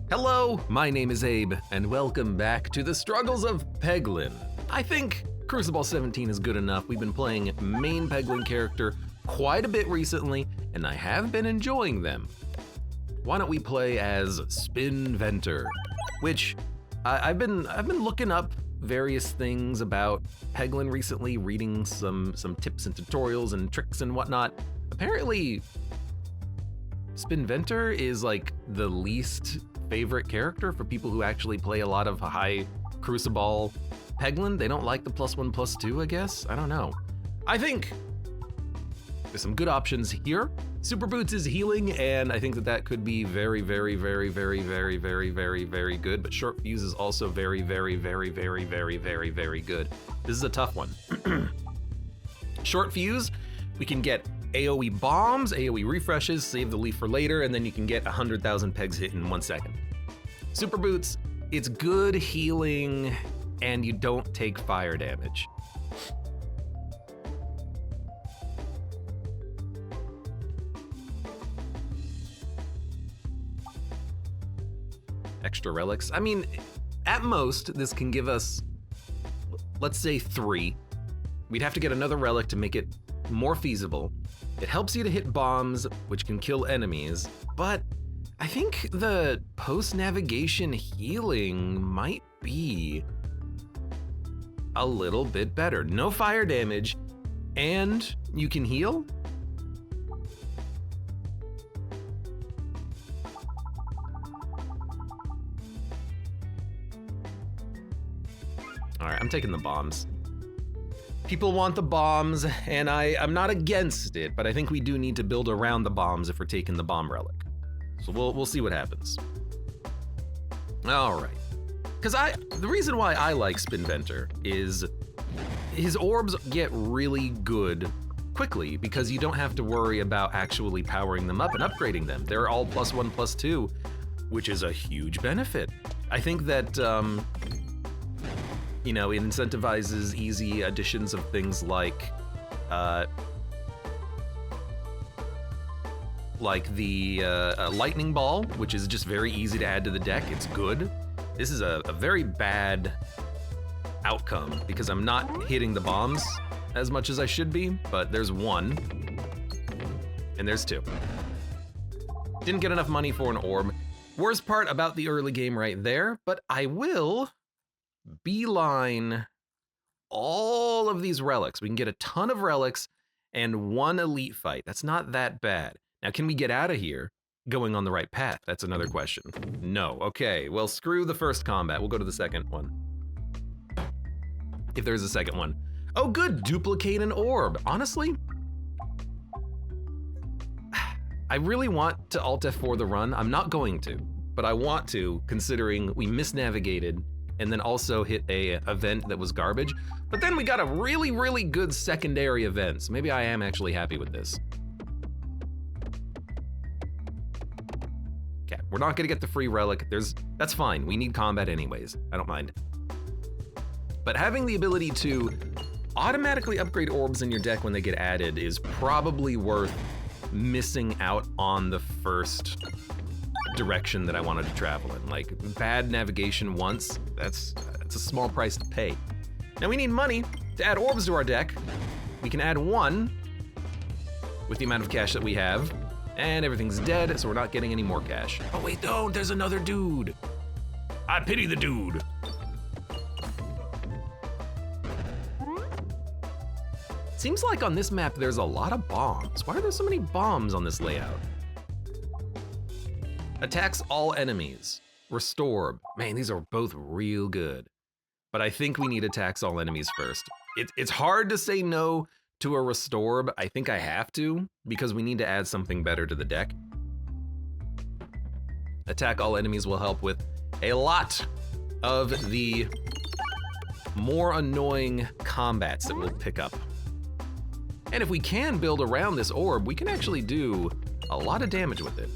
Hello, my name is Abe, and welcome back to the struggles of Peglin. I think Crucible 17 is good enough. We've been playing main Peglin character quite a bit recently, and I have been enjoying them. Why don't we play as Spinventor, which I've been looking up various things about Peglin recently, reading some tips and tutorials and tricks and whatnot. Apparently, Spinventor is like the least favorite character for people who actually play a lot of high Crucible Peglin. They don't like the +1/+2, I guess. I don't know. I think there's some good options here. Super Boots is healing, and I think that could be very, very, very, very, very, very, very, very good. But Short Fuse is also very, very, very, very, very, very, very good. This is a tough one. Short Fuse, we can get AoE bombs, AoE refreshes, save the leaf for later, and then you can get 100,000 pegs hit in 1 second. Super Boots, it's good healing, and you don't take fire damage. Extra relics. I mean, at most, this can give us, let's say 3. We'd have to get another relic to make it more feasible. It helps you to hit bombs, which can kill enemies, but I think the post-navigation healing might be a little bit better. No fire damage, and you can heal? All right, I'm taking the bombs. People want the bombs, and I'm not against it, but I think we do need to build around the bombs if we're taking the bomb relic. So we'll see what happens. All right. Because the reason why I like Spinventor is his orbs get really good quickly because you don't have to worry about actually powering them up and upgrading them. They're all +1/+2, which is a huge benefit. I think that, it incentivizes easy additions of things like the lightning ball, which is just very easy to add to the deck. It's good. This is a very bad outcome because I'm not hitting the bombs as much as I should be, but there's 1, and there's 2. Didn't get enough money for an orb. Worst part about the early game right there, but I will beeline all of these relics. We can get a ton of relics and 1 elite fight. That's not that bad. Now, can we get out of here going on the right path? That's another question. No. Okay, well, screw the first combat. We'll go to the second one. If there's a second one. Oh, good, duplicate an orb. Honestly, I really want to Alt F4 the run. I'm not going to, but I want to, considering we misnavigated and then also hit a event that was garbage. But then we got a really, really good secondary event, so maybe I am actually happy with this. Okay, we're not gonna get the free relic. That's fine, we need combat anyways, I don't mind. But having the ability to automatically upgrade orbs in your deck when they get added is probably worth missing out on the first direction that I wanted to travel in. Like, bad navigation once, that's a small price to pay. Now we need money to add orbs to our deck. We can add 1 with the amount of cash that we have, and everything's dead, so we're not getting any more cash. Oh wait, don't, there's another dude. I pity the dude. Seems like on this map there's a lot of bombs. Why are there so many bombs on this layout? Attacks all enemies. Restore. Man, these are both real good. But I think we need attacks all enemies first. It's hard to say no to a restore, but I think I have to because we need to add something better to the deck. Attack all enemies will help with a lot of the more annoying combats that we'll pick up. And if we can build around this orb, we can actually do a lot of damage with it.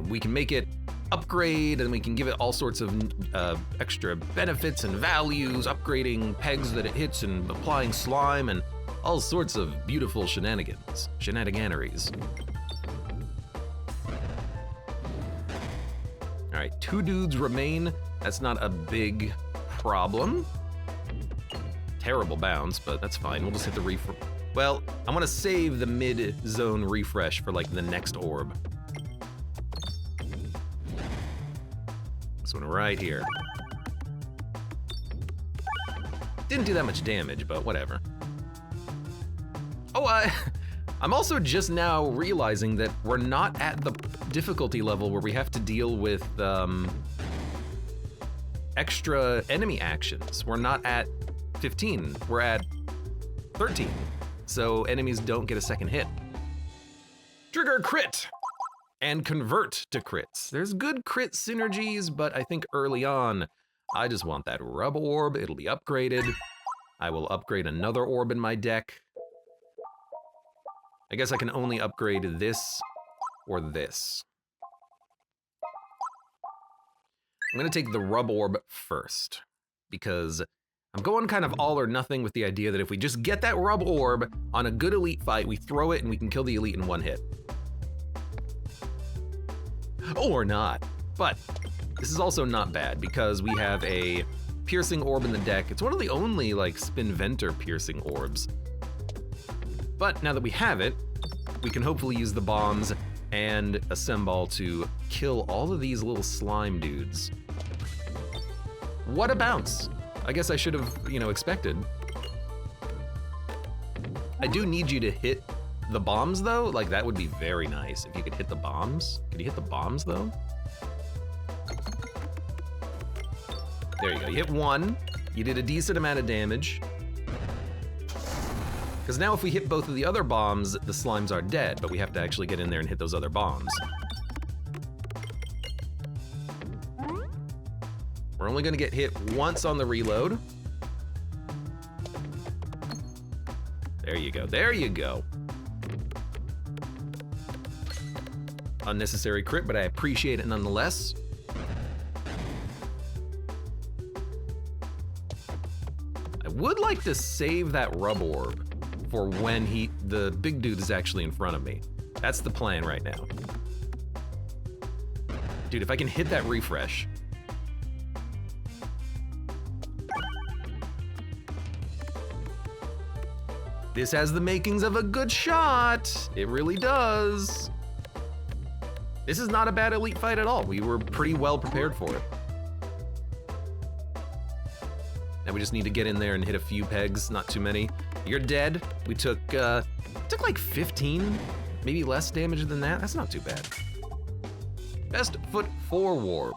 We can make it upgrade, and we can give it all sorts of extra benefits and values, upgrading pegs that it hits and applying slime and all sorts of beautiful shenanigans, shenaniganeries. All right, 2 dudes remain. That's not a big problem. Terrible bounce, but that's fine. We'll just hit the refresh. Well, I want to save the mid-zone refresh for like the next orb. This one right here. Didn't do that much damage, but whatever. Oh, I'm also just now realizing that we're not at the difficulty level where we have to deal with extra enemy actions. We're not at 15, we're at 13. So enemies don't get a second hit. Trigger crit and convert to crits. There's good crit synergies, but I think early on, I just want that rub orb. It'll be upgraded. I will upgrade another orb in my deck. I guess I can only upgrade this or this. I'm gonna take the rub orb first because I'm going kind of all or nothing with the idea that if we just get that rub orb on a good elite fight, we throw it and we can kill the elite in 1 hit. Or not, but this is also not bad because we have a piercing orb in the deck. It's one of the only like Spinventer piercing orbs. But now that we have it, we can hopefully use the bombs and a Semball to kill all of these little slime dudes. What a bounce. I guess I should have, expected. I do need you to hit the bombs though. Like that would be very nice if you could hit the bombs. Could you hit the bombs though? There you go, you hit 1. You did a decent amount of damage. Because now if we hit both of the other bombs, the slimes are dead, but we have to actually get in there and hit those other bombs. We're only gonna get hit once on the reload. There you go, there you go. Unnecessary crit, but I appreciate it nonetheless. I would like to save that rub orb for when the big dude is actually in front of me. That's the plan right now. Dude, if I can hit that refresh. This has the makings of a good shot. It really does. This is not a bad elite fight at all. We were pretty well prepared for it. Now we just need to get in there and hit a few pegs, not too many. You're dead. We took like 15, maybe less damage than that. That's not too bad. Best foot 4 orb.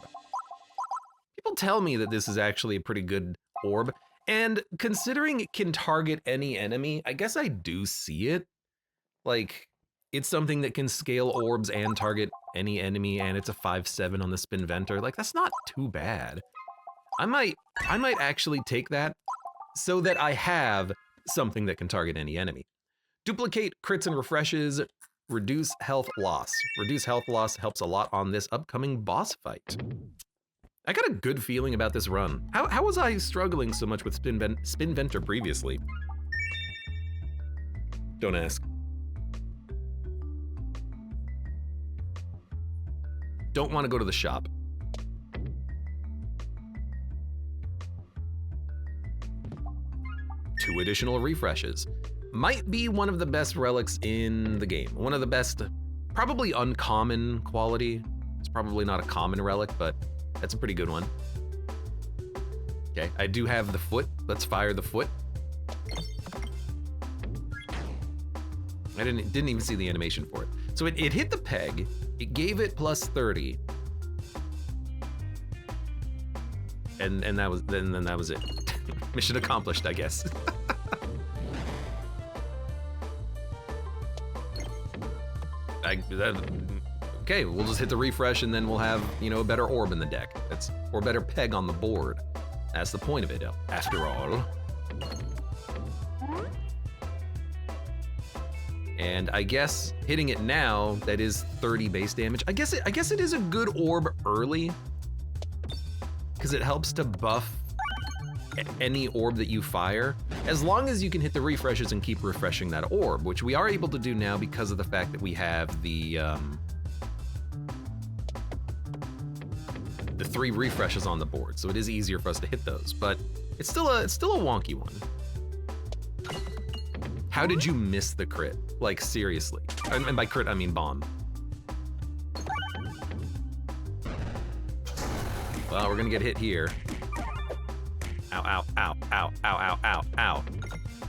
People tell me that this is actually a pretty good orb, and considering it can target any enemy, I guess I do see it. Like, it's something that can scale orbs and target any enemy, and it's a 5/7 on the Spinventer. Like, that's not too bad. I might actually take that so that I have something that can target any enemy. Duplicate crits and refreshes, reduce health loss. Reduce health loss helps a lot on this upcoming boss fight. I got a good feeling about this run. How was I struggling so much with Spinventer previously? Don't ask. Don't want to go to the shop. Two additional refreshes. Might be one of the best relics in the game. One of the best, probably uncommon quality. It's probably not a common relic, but that's a pretty good one. Okay, I do have the foot. Let's fire the foot. I didn't even see the animation for it. So it hit the peg. It gave it plus 30. And that was then that was it. Mission accomplished, I guess. Okay, we'll just hit the refresh and then we'll have, a better orb in the deck. Or better peg on the board. That's the point of it, after all. And I guess hitting it now, that is 30 base damage. I guess it is a good orb early, because it helps to buff any orb that you fire, as long as you can hit the refreshes and keep refreshing that orb, which we are able to do now because of the fact that we have the the 3 refreshes on the board, so it is easier for us to hit those, but it's still a wonky one. How did you miss the crit? Like, seriously. And by crit, I mean bomb. Well, we're gonna get hit here. Ow, ow, ow, ow, ow, ow, ow, ow.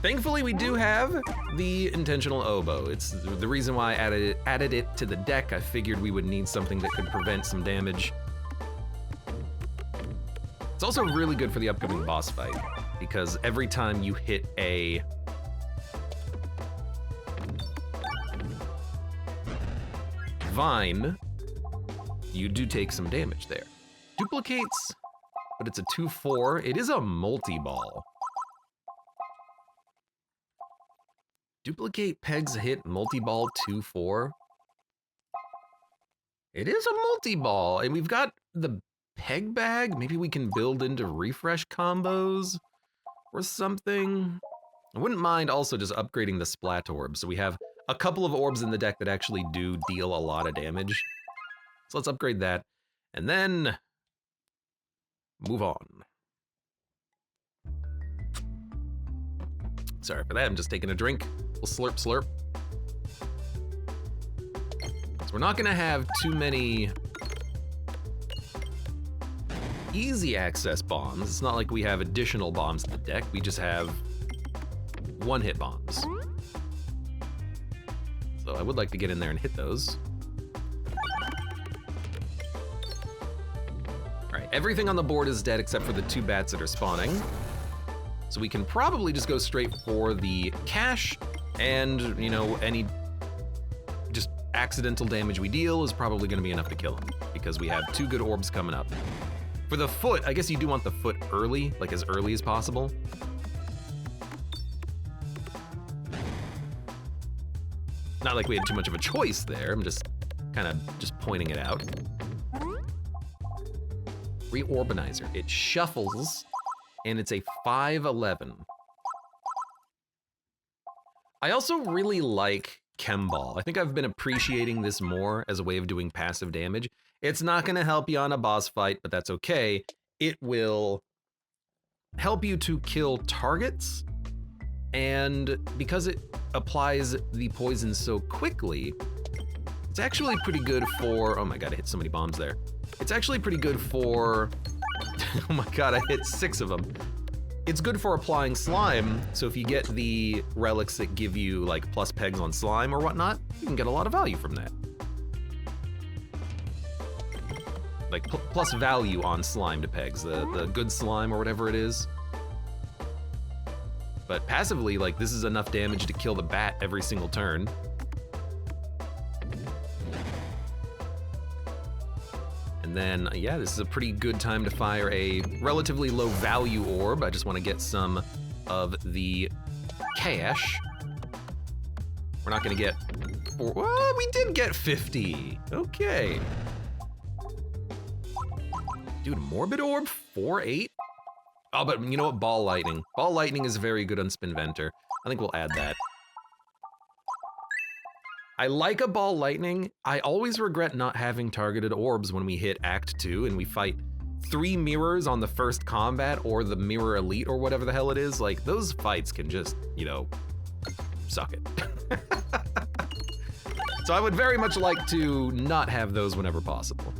Thankfully, we do have the intentional oboe. It's the reason why I added it to the deck. I figured we would need something that could prevent some damage. It's also really good for the upcoming boss fight, because every time you hit a vine, you do take some damage there. Duplicates, but it's a 2/4. It is a multi-ball. Duplicate pegs hit multi-ball 2/4. It is a multi-ball, and we've got the peg bag. Maybe we can build into refresh combos or something. I wouldn't mind also just upgrading the splat orb. So we have a couple of orbs in the deck that actually do deal a lot of damage. So let's upgrade that, and then move on. Sorry for that, I'm just taking a drink. We'll slurp, slurp. So we're not gonna have too many easy access bombs. It's not like we have additional bombs in the deck. We just have one-hit bombs. So I would like to get in there and hit those. All right, everything on the board is dead except for the 2 bats that are spawning. So we can probably just go straight for the cash, and, you know, any just accidental damage we deal is probably gonna be enough to kill him, because we have 2 good orbs coming up. For the foot, I guess you do want the foot early, like as early as possible. Not like we had too much of a choice there, I'm just kind of just pointing it out. Reorbanizer, it shuffles, and it's a 5/11. I also really like Chem Ball. I think I've been appreciating this more as a way of doing passive damage. It's not gonna help you on a boss fight, but that's okay. It will help you to kill targets, and because it applies the poison so quickly, it's actually pretty good for, oh my god, I hit so many bombs there. It's actually pretty good for, oh my god, I hit 6 of them. It's good for applying slime, so if you get the relics that give you like plus pegs on slime or whatnot, you can get a lot of value from that. Like plus value on slime to pegs, the good slime or whatever it is. But passively, like, this is enough damage to kill the bat every single turn. And then, yeah, this is a pretty good time to fire a relatively low value orb. I just want to get some of the cash. We're not going to get, well, we did get 50. Okay. Dude, Morbid Orb, 4/8? Oh, but you know what? Ball Lightning. Ball Lightning is very good on Spinventer. I think we'll add that. I like a Ball Lightning. I always regret not having targeted orbs when we hit Act 2 and we fight 3 mirrors on the first combat, or the Mirror Elite or whatever the hell it is. Like, those fights can just, you know, suck it. So I would very much like to not have those whenever possible.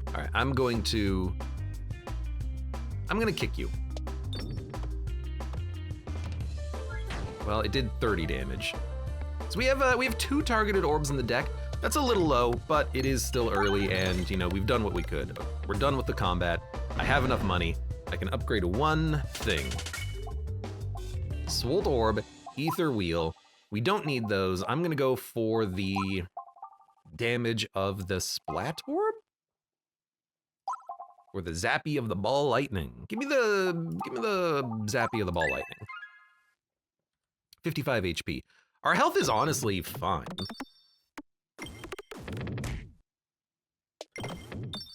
All right, I'm gonna kick you. Well, it did 30 damage. So we have 2 targeted orbs in the deck. That's a little low, but it is still early, and you know, we've done what we could. We're done with the combat. I have enough money. I can upgrade one thing. Swolled Orb, Ether Wheel. We don't need those. I'm gonna go for the damage of the Splat Orb? Or the Zappy of the Ball Lightning. Give me the Zappy of the Ball Lightning. 55 HP. Our health is honestly fine.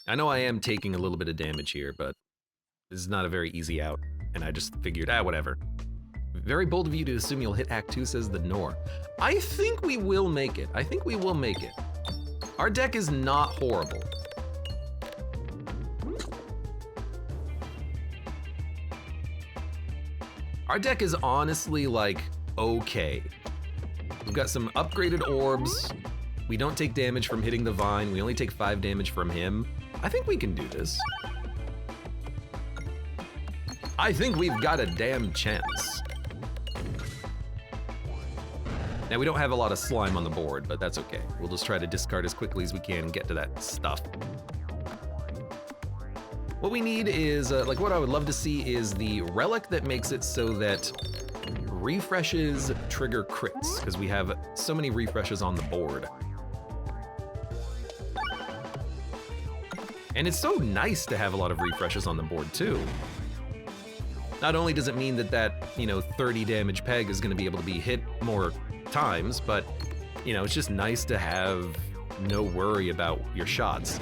I know I am taking a little bit of damage here, but this is not a very easy out, and I just figured, whatever. Very bold of you to assume you'll hit Act 2, says the Nor. I think we will make it. I think we will make it. Our deck is not horrible. Our deck is honestly, like, okay. We've got some upgraded orbs. We don't take damage from hitting the vine. We only take 5 damage from him. I think we can do this. I think we've got a damn chance. Now, we don't have a lot of slime on the board, but that's okay. We'll just try to discard as quickly as we can and get to that stuff. What we need is, like what I would love to see is the relic that makes it so that refreshes trigger crits, because we have so many refreshes on the board. And it's so nice to have a lot of refreshes on the board too. Not only does it mean that that, 30 damage peg is gonna be able to be hit more times, but, it's just nice to have no worry about your shots.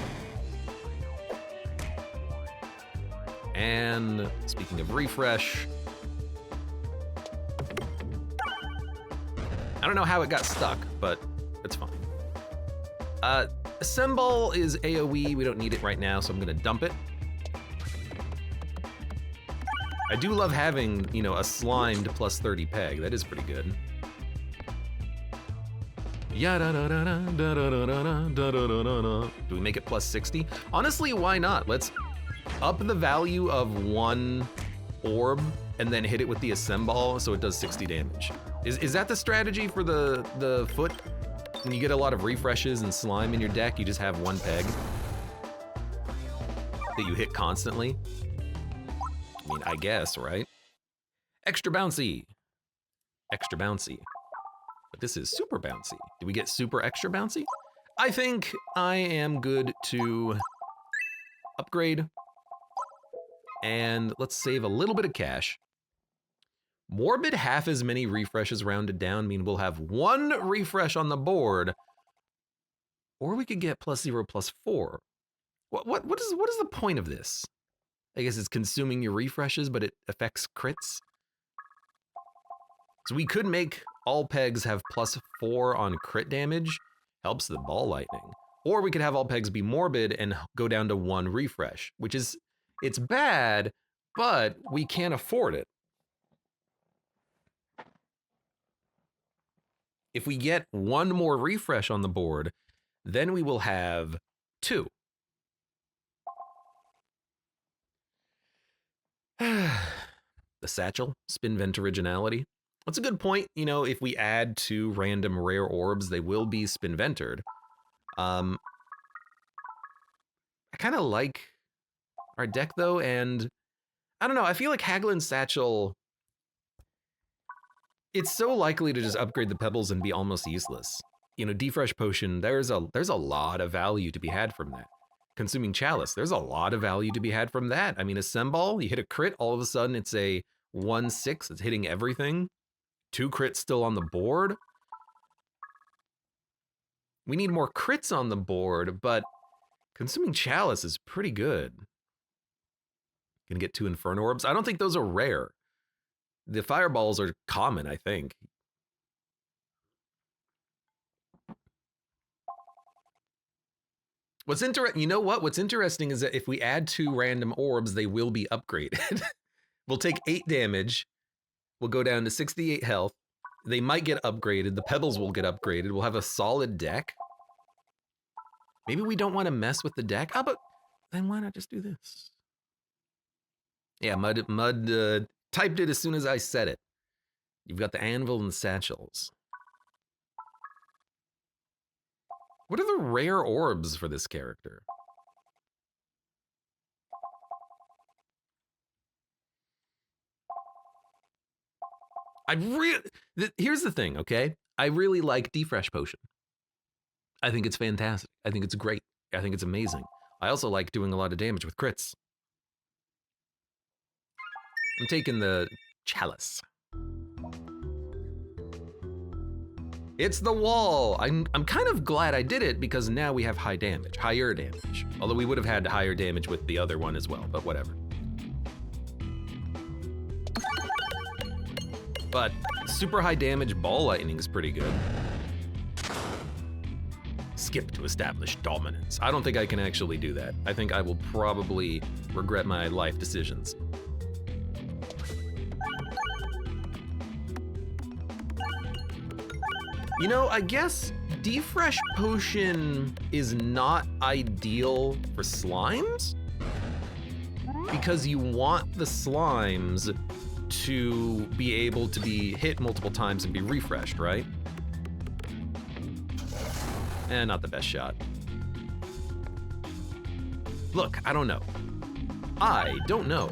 And speaking of refresh, I don't know how it got stuck, but it's fine. Assemble is AoE, we don't need it right now, so I'm gonna dump it. I do love having, a slimed plus 30 peg, that is pretty good. Do we make it plus 60? Honestly, why not? Let's up the value of one orb and then hit it with the assemble so it does 60 damage. Is that the strategy for the foot? When you get a lot of refreshes and slime in your deck, you just have one peg that you hit constantly? I mean, I guess, right? Extra bouncy. Extra bouncy. But this is super bouncy. Do we get super extra bouncy? I think I am good to upgrade. And let's save a little bit of cash. Morbid half as many refreshes rounded down mean we'll have 1 refresh on the board. Or we could get +0, +4. What is the point of this? I guess it's consuming your refreshes, but it affects crits. So we could make all pegs have +4 on crit damage, helps the ball lightning. Or we could have all pegs be morbid and go down to 1 refresh, which is, it's bad, but we can't afford it. If we get 1 more refresh on the board, then we will have 2. The satchel, Spinvent originality. That's a good point. If we add 2 random rare orbs, they will be Spinventered. I kind of like our deck though, and I don't know, I feel like Haglin's satchel, it's so likely to just upgrade the pebbles and be almost useless. Defresh potion, there's a lot of value to be had from that. Consuming chalice, there's a lot of value to be had from that. I mean, assemble, you hit a crit, all of a sudden it's a 1/6, it's hitting everything. 2 crits still on the board. We need more crits on the board, but consuming chalice is pretty good. Gonna get 2 Inferno Orbs. I don't think those are rare. The fireballs are common, I think. What's interesting is that if we add 2 random orbs, they will be upgraded. We'll take 8 damage. We'll go down to 68 health. They might get upgraded. The pebbles will get upgraded. We'll have a solid deck. Maybe we don't want to mess with the deck. But then why not just do this? Yeah, Mud typed it as soon as I said it. You've got the anvil and the satchels. What are the rare orbs for this character? Here's the thing, okay? I really like Defresh Potion. I think it's fantastic. I think it's great. I think it's amazing. I also like doing a lot of damage with crits. I'm taking the chalice. It's the wall. I'm kind of glad I did it because now we have higher damage. Although we would have had higher damage with the other one as well, but whatever. But super high damage ball lightning is pretty good. skip to establish dominance. I don't think I can actually do that. I think I will probably regret my life decisions. You know, I guess Defresh Potion is not ideal for slimes because you want the slimes to be able to be hit multiple times and be refreshed, right? Not the best shot. Look, I don't know. I don't know.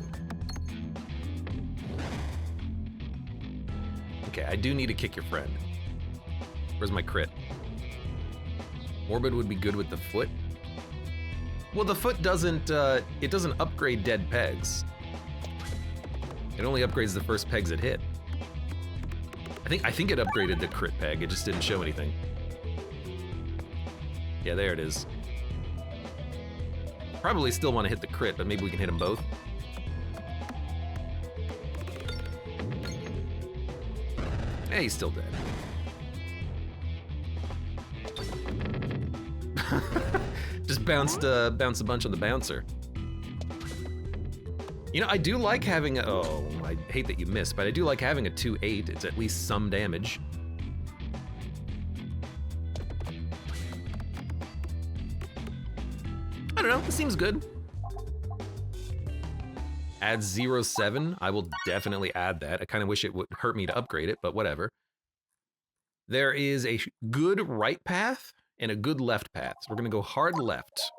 Okay, I do need to kick your friend. Where's my crit? Orbit would be good with the foot. Well, the foot doesn't, it doesn't upgrade dead pegs. It only upgrades the first pegs it hit. I think it upgraded the crit peg, it just didn't show anything. Yeah, there it is. Probably still want to hit the crit, but maybe we can hit them both. Yeah, he's still dead. Just bounced a bunch on the bouncer. You know, I do like having a, oh, I hate that you missed, but I do like having a 2-8. It's at least some damage. I don't know, it seems good. Add 0.7, I will definitely add that. I kind of wish it would hurt me to upgrade it, but whatever. There is a good right path and a good left path. So we're gonna go hard left.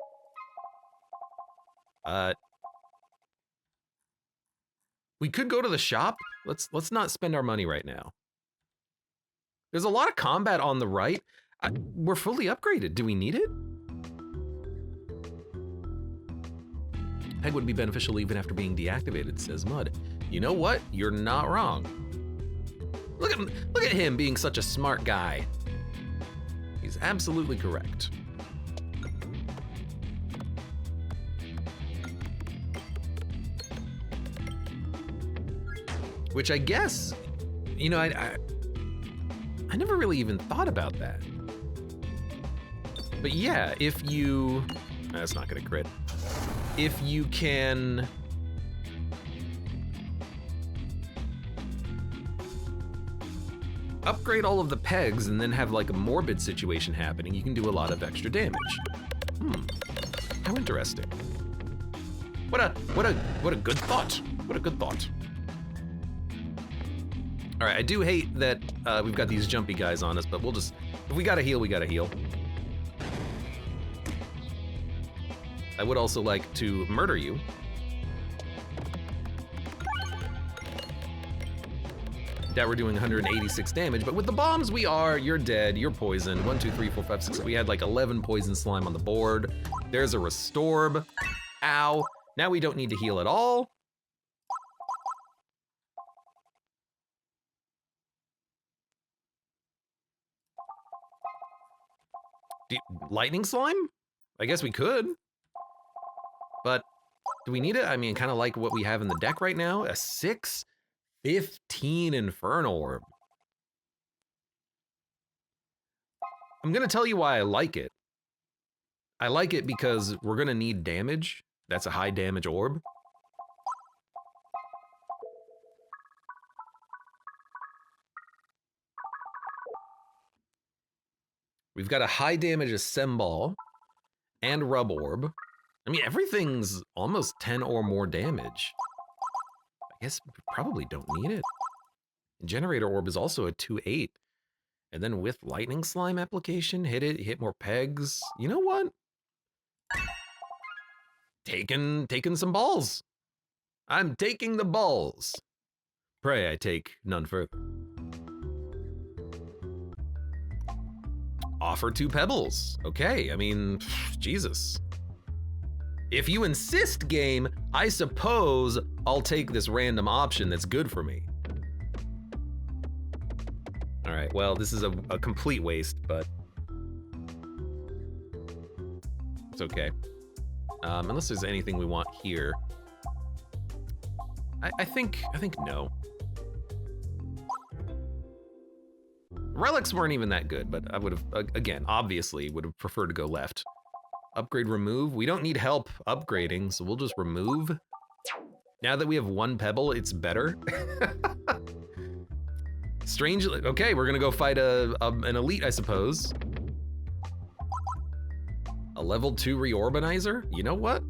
We could go to the shop. Let's not spend our money right now. There's a lot of combat on the right. We're fully upgraded. Do we need it? Peg would be beneficial even after being deactivated, says Mud. You know what? You're not wrong. Look at him being such a smart guy. He's absolutely correct. Which I guess, you know, I never really even thought about that. But yeah, if you, that's not gonna crit. If you can upgrade all of the pegs and then have like a morbid situation happening, you can do a lot of extra damage. How interesting. What a good thought. What a good thought. All right, I do hate that we've got these jumpy guys on us, but we'll just, if we gotta heal, we gotta heal. I would also like to murder you. That we're doing 186 damage, but with the bombs you're dead, you're poisoned. 1, 2, 3, 4, 5, 6, we had like 11 poison slime on the board. There's a restorb. Ow. Now we don't need to heal at all. Lightning slime? I guess we could. But do we need it? I mean, kind of like what we have in the deck right now. A 6/15 Inferno Orb. I'm gonna tell you why I like it. I like it because we're gonna need damage. That's a high damage orb. We've got a high damage Assemble and Rub Orb. I mean, everything's almost 10 or more damage. I guess we probably don't need it. Generator Orb is also a 2/8. And then with Lightning Slime application, hit more pegs. You know what? Taking some balls. I'm taking the balls. Pray I take none further. Offer 2 pebbles. Okay, I mean, Jesus. If you insist, game, I suppose I'll take this random option that's good for me. All right, well, this is a complete waste, but it's okay. Unless there's anything we want here. I think no. Relics weren't even that good, but I would have, again, obviously would have preferred to go left. Upgrade, remove. We don't need help upgrading, so we'll just remove. Now that we have one pebble, it's better. Strangely, okay, we're gonna go fight an elite, I suppose. A level 2 reorbanizer? You know what?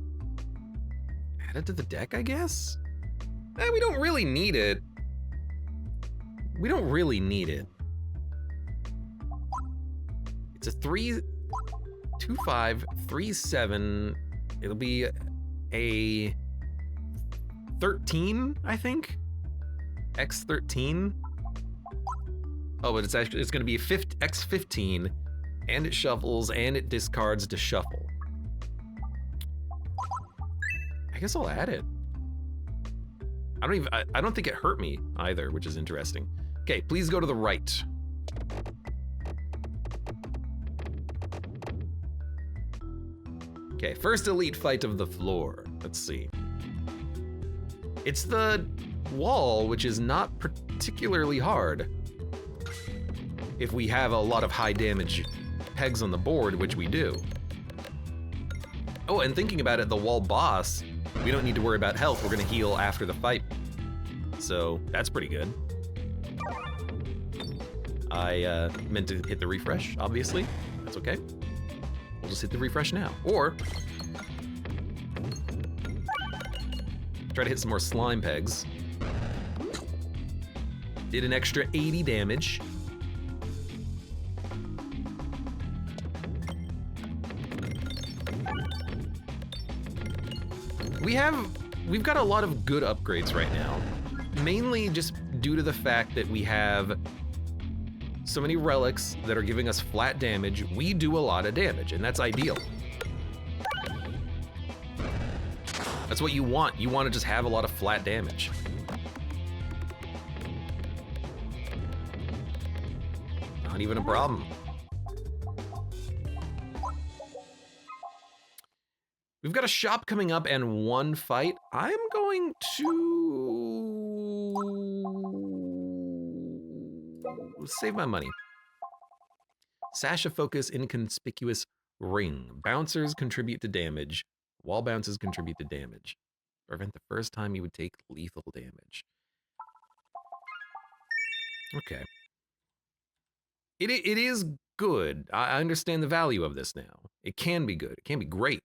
Add it to the deck, I guess? We don't really need it. We don't really need it. It's a 3-2-5, 3-7. It'll be a 13, I think. X13. Oh, but it's gonna be a X15, and it shuffles and it discards to shuffle. I guess I'll add it. I don't think it hurt me either, which is interesting. Okay, please go to the right. Okay, first elite fight of the floor. Let's see. It's the wall, which is not particularly hard. If we have a lot of high damage pegs on the board, which we do. Oh, and thinking about it, the wall boss, we don't need to worry about health. We're gonna heal after the fight. So that's pretty good. I meant to hit the refresh, obviously. That's okay. We'll just hit the refresh now. Or try to hit some more slime pegs. Did an extra 80 damage. We've got a lot of good upgrades right now, mainly just due to the fact that we have so many relics that are giving us flat damage. We do a lot of damage, and that's ideal. That's what you want. You want to just have a lot of flat damage. Not even a problem. We've got a shop coming up and one fight. I'm going to save my money. Sasha focus, inconspicuous ring. Bouncers contribute to damage. Wall bounces contribute to damage. Prevent the first time you would take lethal damage. Okay. It is good. I understand the value of this now. It can be good. It can be great.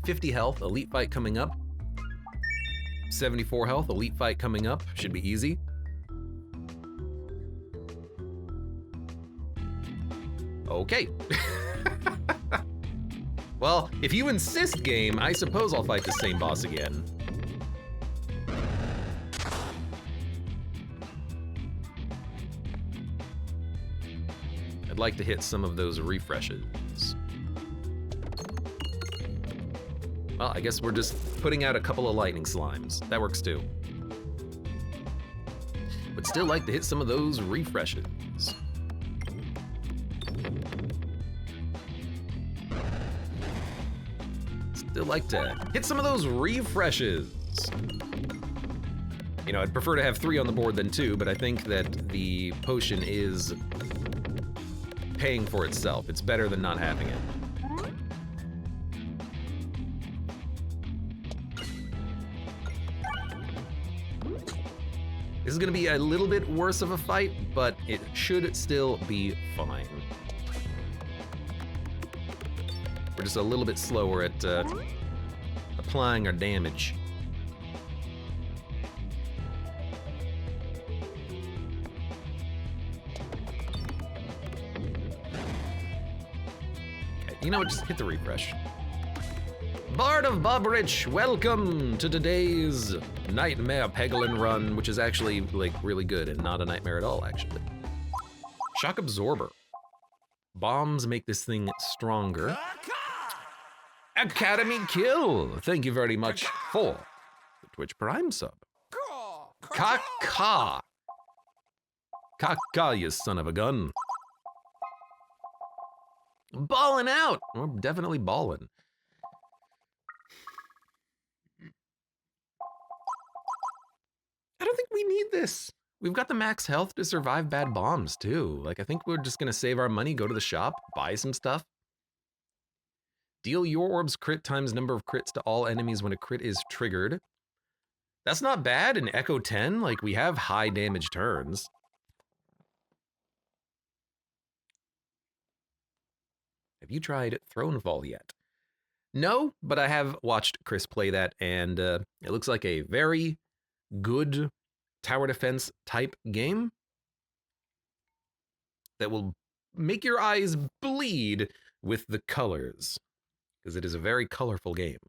$50 health, elite fight coming up. 74 health, elite fight coming up. Should be easy. Okay. Well, if you insist, game, I suppose I'll fight the same boss again. I'd like to hit some of those refreshes. Well, I guess we're just putting out a couple of lightning slimes. That works too. But still like to hit some of those refreshes. Still like to hit some of those refreshes. You know, I'd prefer to have 3 on the board than 2, but I think that the potion is paying for itself. It's better than not having it. This is gonna be a little bit worse of a fight, but it should still be fine. We're just a little bit slower at applying our damage. Okay, you know what, just hit the refresh. Bard of Bobberich, welcome to today's Nightmare Peglin run, which is actually like really good and not a nightmare at all, actually. Shock Absorber. Bombs make this thing stronger. Academy Kill. Thank you very much for the Twitch Prime sub. Kaka. Kaka, you son of a gun. Ballin' out. We're definitely ballin'. I don't think we need this. We've got the max health to survive bad bombs too. Like, I think we're just gonna save our money, go to the shop, buy some stuff. Deal your orbs crit times number of crits to all enemies when a crit is triggered. That's not bad in Echo 10. Like, we have high damage turns. Have you tried Thronefall yet? No, but I have watched Chris play that, and it looks like a very good tower defense type game that will make your eyes bleed with the colors, because it is a very colorful game.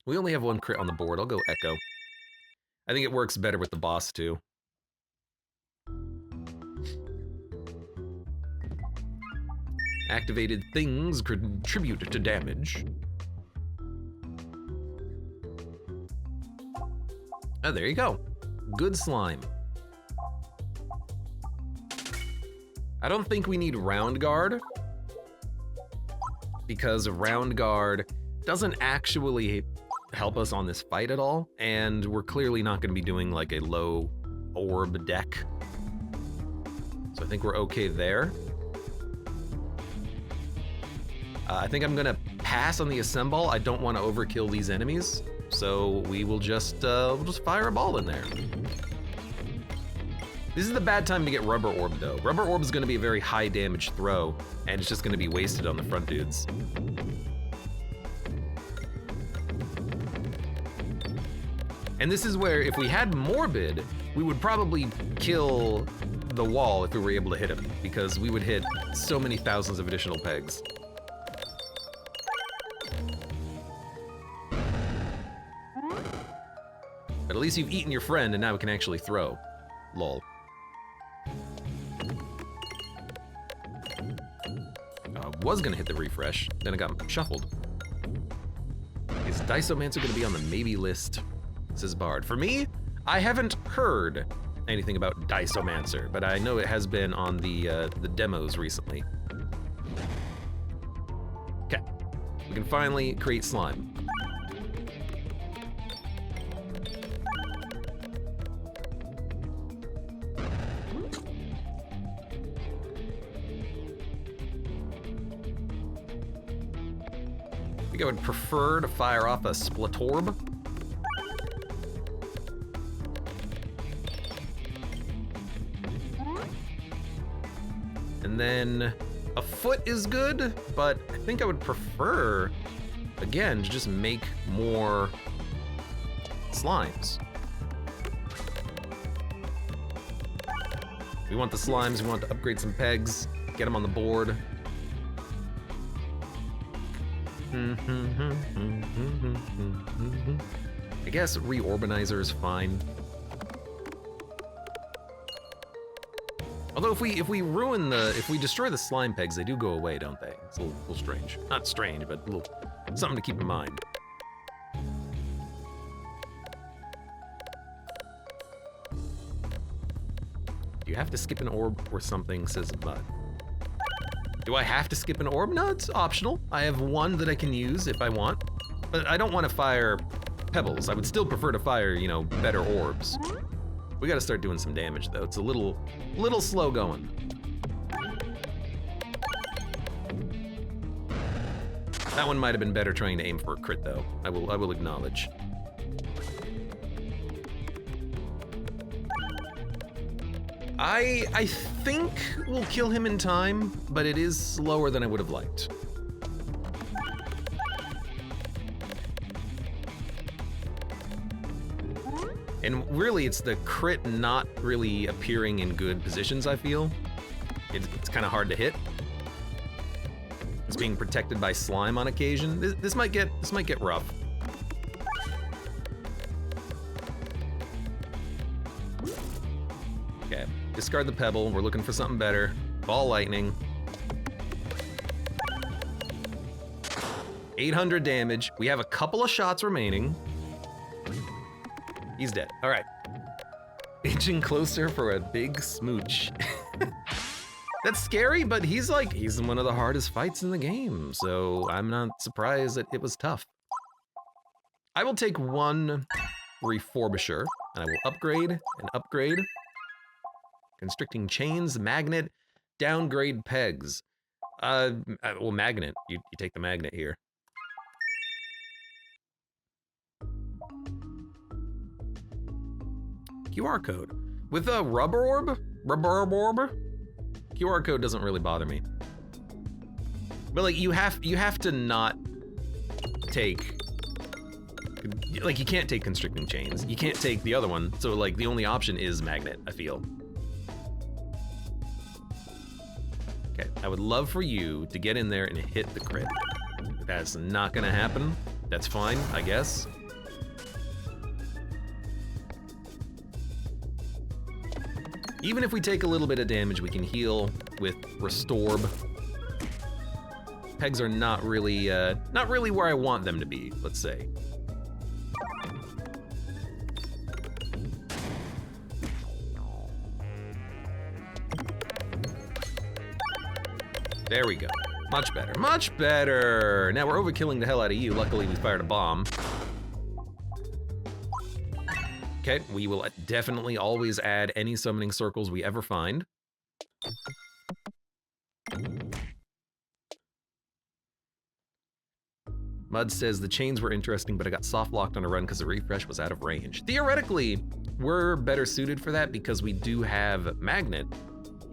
We only have one crit on the board. I'll go Echo. I think it works better with the boss too. Activated things contribute to damage. Oh, there you go. Good slime. I don't think we need Round Guard, because Round Guard doesn't actually help us on this fight at all, and we're clearly not going to be doing like a low orb deck. So I think we're okay there. I think I'm gonna pass on the assemble. I don't want to overkill these enemies, so we'll just fire a ball in there. This is the bad time to get Rubber Orb though. Rubber Orb is gonna be a very high damage throw, and it's just gonna be wasted on the front dudes. And this is where, if we had Morbid, we would probably kill the wall if we were able to hit him, because we would hit so many thousands of additional pegs. But at least you've eaten your friend, and now we can actually throw. Lol. Was gonna hit the refresh, then it got shuffled. Is Diceomancer gonna be on the maybe list? Says Bard. For me, I haven't heard anything about Diceomancer, but I know it has been on the demos recently. Okay, we can finally create slime. I think I would prefer to fire off a Splatorb. And then a foot is good, but I think I would prefer, again, to just make more slimes. We want the slimes, we want to upgrade some pegs, get them on the board. I guess Reorbanizer is fine. Although if we destroy the slime pegs, they do go away, don't they? It's a little strange. Not strange, but a little something to keep in mind. Do you have to skip an orb or something, says Bud. Do I have to skip an orb? No, it's optional. I have one that I can use if I want, but I don't want to fire pebbles. I would still prefer to fire, you know, better orbs. We gotta start doing some damage though. It's a little slow going. That one might have been better trying to aim for a crit though. I will acknowledge. I think we'll kill him in time, but it is slower than I would have liked. And really, it's the crit not really appearing in good positions, I feel. It's kind of hard to hit. It's being protected by slime on occasion. This might get rough. Okay, discard the pebble. We're looking for something better. Ball lightning. 800 damage. We have a couple of shots remaining. He's dead. All right. Inching closer for a big smooch. That's scary, but he's in one of the hardest fights in the game, so I'm not surprised that it was tough. I will take one Refurbisher, and I will upgrade and upgrade. Constricting chains, magnet, downgrade pegs. Well, magnet. You take the magnet here. QR code. With a rubber orb? QR code doesn't really bother me. But like you have to not take, like you can't take constricting chains. You can't take the other one. So like the only option is magnet, I feel. Okay, I would love for you to get in there and hit the crit. That's not gonna happen. That's fine, I guess. Even if we take a little bit of damage, we can heal with Restorb. Pegs are not really where I want them to be, let's say. There we go. Much better, much better. Now we're overkilling the hell out of you. Luckily, we fired a bomb. Okay, we will definitely always add any summoning circles we ever find. Mud says the chains were interesting, but I got soft locked on a run because the refresh was out of range. Theoretically, we're better suited for that because we do have magnet.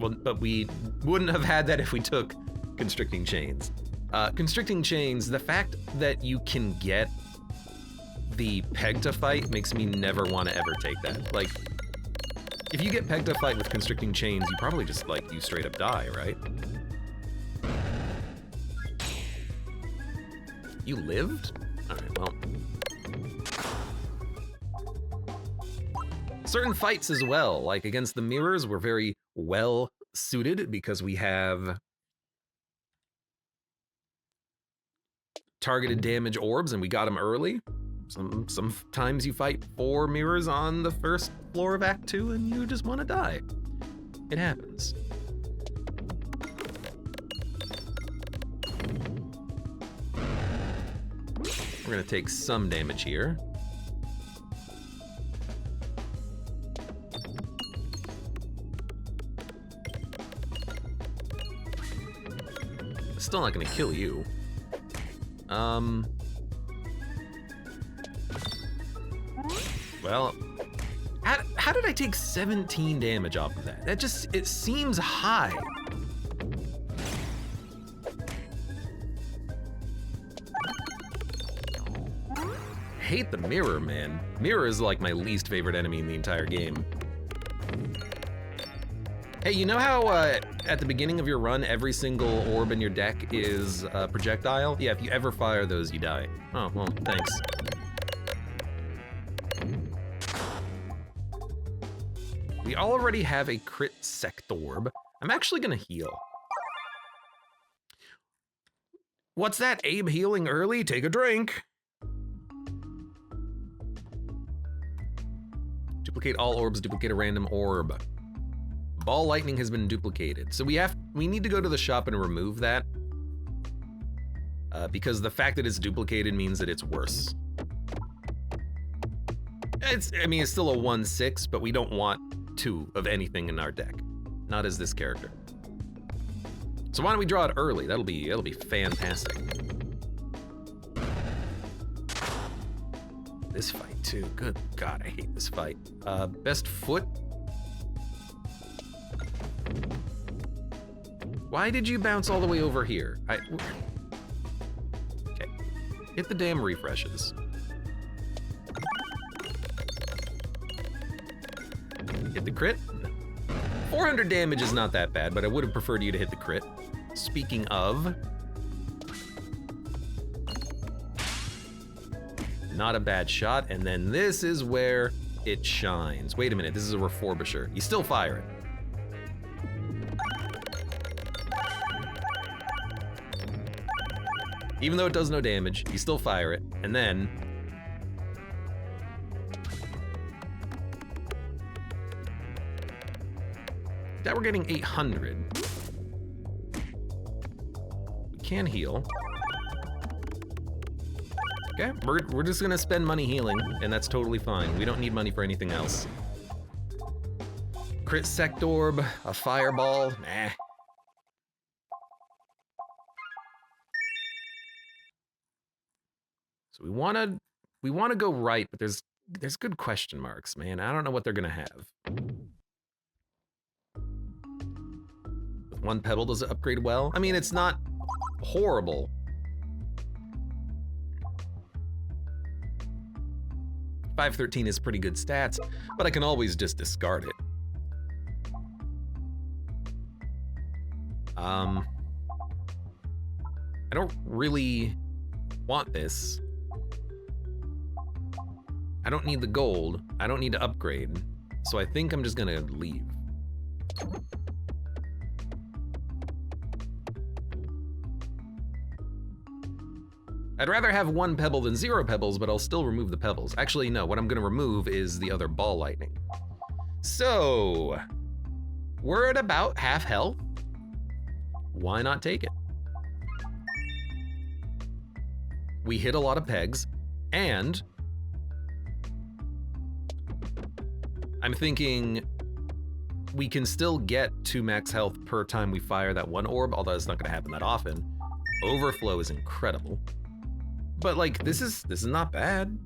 Well, but we wouldn't have had that if we took constricting chains. Constricting chains, the fact that you can get the peg to fight makes me never want to ever take that. Like, if you get peg to fight with constricting chains, you probably just, like, you straight up die, right? You lived? All right, well. Certain fights as well, like against the mirrors, we're very well suited because we have targeted damage orbs and we got them early. Sometimes you fight 4 mirrors on the first floor of Act 2 and you just want to die. It happens. We're gonna take some damage here. Still not gonna kill you. Well, how did I take 17 damage off of that? That just, it seems high. Hate the mirror, man. Mirror is like my least favorite enemy in the entire game. Hey, you know how at the beginning of your run, every single orb in your deck is a projectile? Yeah, if you ever fire those, you die. Oh, well, thanks. We already have a crit sect orb. I'm actually gonna heal. What's that, Abe healing early? Take a drink. Duplicate all orbs, duplicate a random orb. Ball lightning has been duplicated. So we need to go to the shop and remove that. Because the fact that it's duplicated means that it's worse. I mean, it's still a 1/6, but we don't want 2 of anything in our deck. Not as this character. So why don't we draw it early? That'll be fantastic. This fight too, good God, I hate this fight. Best foot. Why did you bounce all the way over here? Okay, hit the damn refreshes. Hit the crit. 400 damage is not that bad, but I would have preferred you to hit the crit. Speaking of, not a bad shot, and then this is where it shines. Wait a minute, this is a refurbisher. You still fire it. Even though it does no damage, you still fire it, and then that we're getting 800. We can heal. Okay, we're just gonna spend money healing, and that's totally fine. We don't need money for anything else. Crit Sect Orb, a Fireball, nah. So we wanna go right, but there's good question marks, man. I don't know what they're gonna have. With 1 pebble, does it upgrade well? I mean, it's not horrible. $513 is pretty good stats, but I can always just discard it. I don't really want this. I don't need the gold. I don't need to upgrade. So I think I'm just gonna leave. I'd rather have 1 pebble than 0 pebbles, but I'll still remove the pebbles. Actually, no, what I'm gonna remove is the other ball lightning. So, we're at about half health. Why not take it? We hit a lot of pegs, and I'm thinking we can still get to max health per time we fire that 1 orb, although it's not gonna happen that often. Overflow is incredible. But like, this is not bad.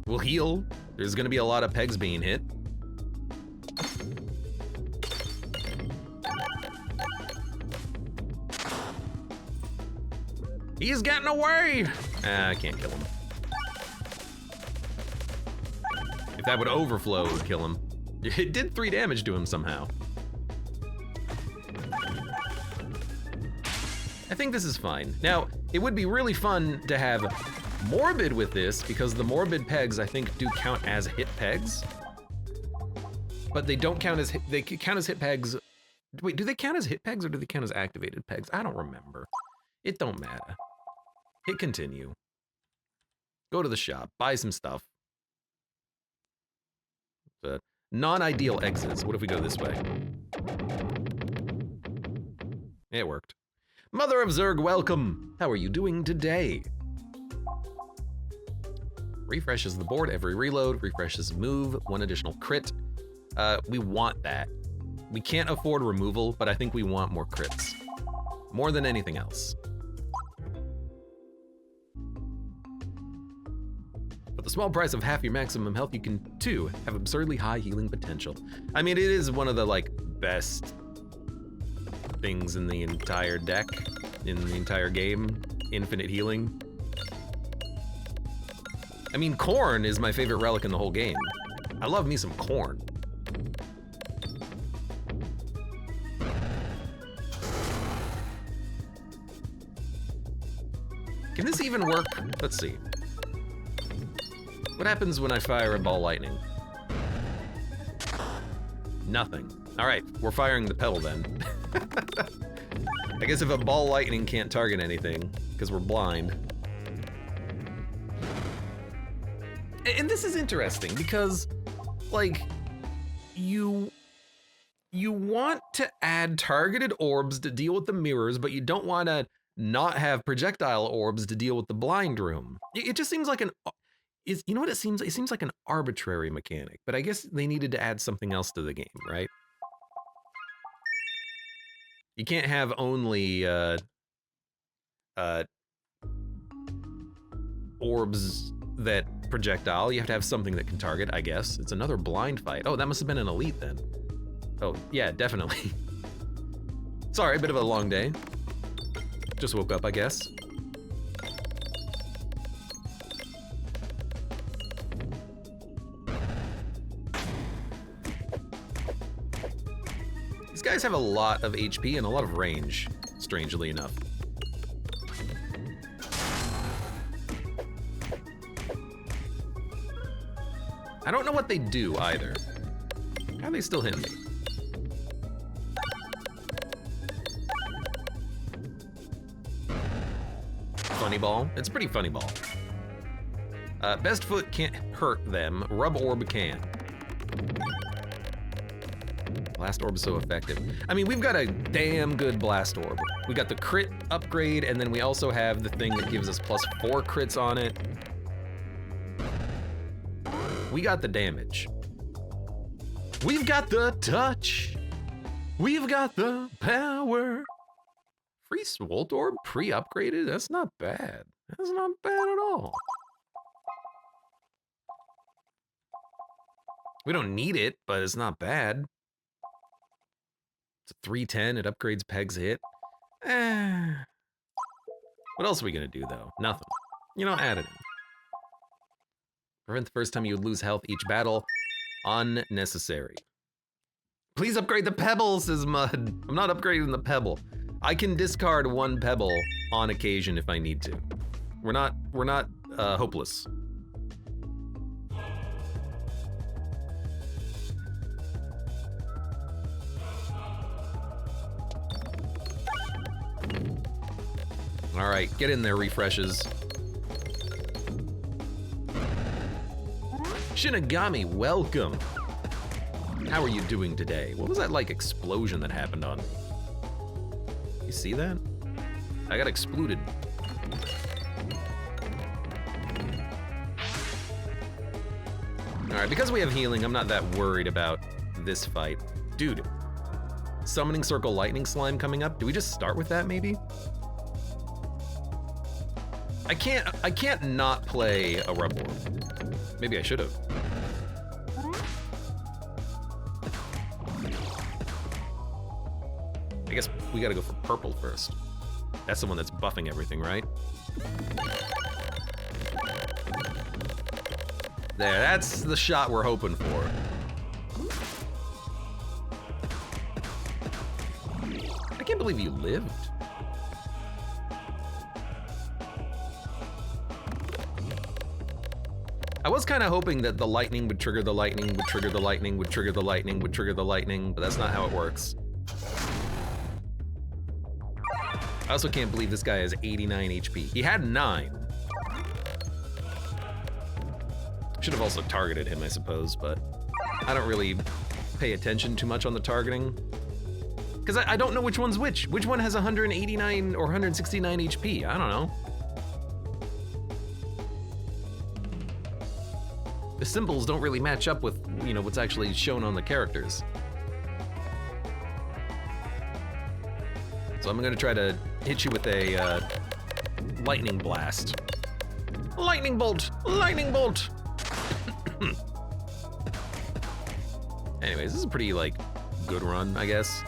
We'll heal. There's gonna be a lot of pegs being hit. He's getting away! I can't kill him. If that would overflow, it would kill him. It did 3 damage to him somehow. I think this is fine. Now, it would be really fun to have Morbid with this, because the Morbid pegs, I think, do count as hit pegs. But they don't count as they count as hit pegs. Wait, do they count as hit pegs or do they count as activated pegs? I don't remember. It don't matter. Hit continue. Go to the shop, buy some stuff. Non-ideal exits. What if we go this way? It worked. Mother of Zerg, welcome! How are you doing today? Refreshes the board every reload, refreshes move, 1 additional crit. We want that. We can't afford removal, but I think we want more crits. More than anything else. For the small price of half your maximum health, you can, too, have absurdly high healing potential. I mean, it is one of the, like, best things in the entire deck, in the entire game. Infinite healing. I mean, corn is my favorite relic in the whole game. I love me some corn. Can this even work? Let's see. What happens when I fire a ball lightning? Nothing. All right, we're firing the pedal then. I guess if a ball lightning can't target anything, because we're blind. And this is interesting because, like, you want to add targeted orbs to deal with the mirrors, but you don't want to not have projectile orbs to deal with the blind room. It just seems like you know what it seems? It seems like an arbitrary mechanic, but I guess they needed to add something else to the game, right? You can't have only orbs that projectile. You have to have something that can target, I guess. It's another blind fight. Oh, that must have been an elite then. Oh, yeah, definitely. Sorry, a bit of a long day. Just woke up, I guess. These guys have a lot of HP and a lot of range, strangely enough. I don't know what they do either. How are they still hitting me? Funny ball. It's a pretty funny ball. Best foot can't hurt them. Rub orb can. Blast Orb's so effective. I mean, we've got a damn good Blast Orb. We got the crit upgrade, and then we also have the thing that gives us +4 crits on it. We got the damage. We've got the touch. We've got the power. Free Swolt Orb pre-upgraded? That's not bad. That's not bad at all. We don't need it, but it's not bad. It's a 310, it upgrades Peg's hit. What else are we gonna do though? Nothing. You know, add it in. Prevent the first time you would lose health each battle. Unnecessary. Please upgrade the pebble, says Mud. I'm not upgrading the pebble. I can discard 1 pebble on occasion if I need to. We're not hopeless. All right, get in there, refreshes. Shinigami, welcome. How are you doing today? What was that like explosion that happened on me? You see that? I got exploded. All right, because we have healing, I'm not that worried about this fight. Dude, Summoning Circle Lightning Slime coming up. Do we just start with that maybe? I can't not play a Rub Orb. Maybe I should have. I guess we gotta go for purple first. That's the one that's buffing everything, right? There, that's the shot we're hoping for. I can't believe you lived. I was kind of hoping that the lightning would trigger the lightning, would trigger the lightning, would trigger the lightning, would trigger the lightning, but that's not how it works. I also can't believe this guy has 89 HP. He had 9. Should have also targeted him, I suppose, but I don't really pay attention too much on the targeting. Because I don't know which one's which. Which one has 189 or 169 HP? I don't know. The symbols don't really match up with, you know, what's actually shown on the characters. So I'm gonna try to hit you with a lightning blast. Lightning bolt! Lightning bolt! Anyways, this is a pretty, like, good run, I guess.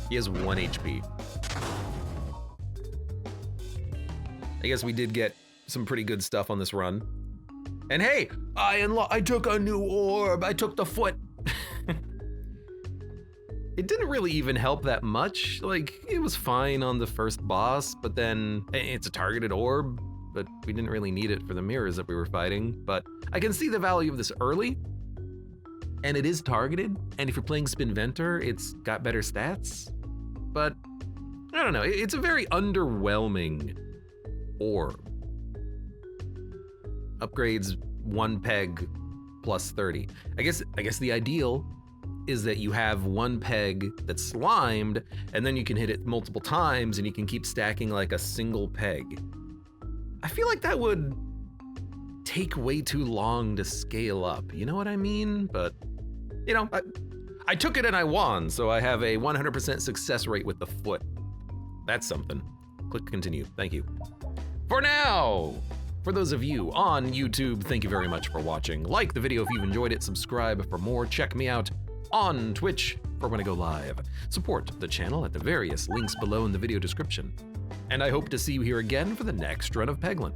He has 1 HP. I guess we did get some pretty good stuff on this run. And hey, I took a new orb. I took the foot. It didn't really even help that much. Like, it was fine on the first boss, but then it's a targeted orb, but we didn't really need it for the mirrors that we were fighting. But I can see the value of this early, and it is targeted. And if you're playing Spinventor, it's got better stats. But I don't know, it's a very underwhelming orb. Upgrades 1 peg plus 30. I guess the ideal is that you have 1 peg that's slimed, and then you can hit it multiple times and you can keep stacking like a single peg. I feel like that would take way too long to scale up, you know what I mean? But, you know, I took it and I won, so I have a 100% success rate with the foot. That's something. Click continue, thank you. For now, for those of you on YouTube, thank you very much for watching. Like the video if you've enjoyed it, subscribe for more, check me out on Twitch for when I go live. Support the channel at the various links below in the video description. And I hope to see you here again for the next run of Peglin.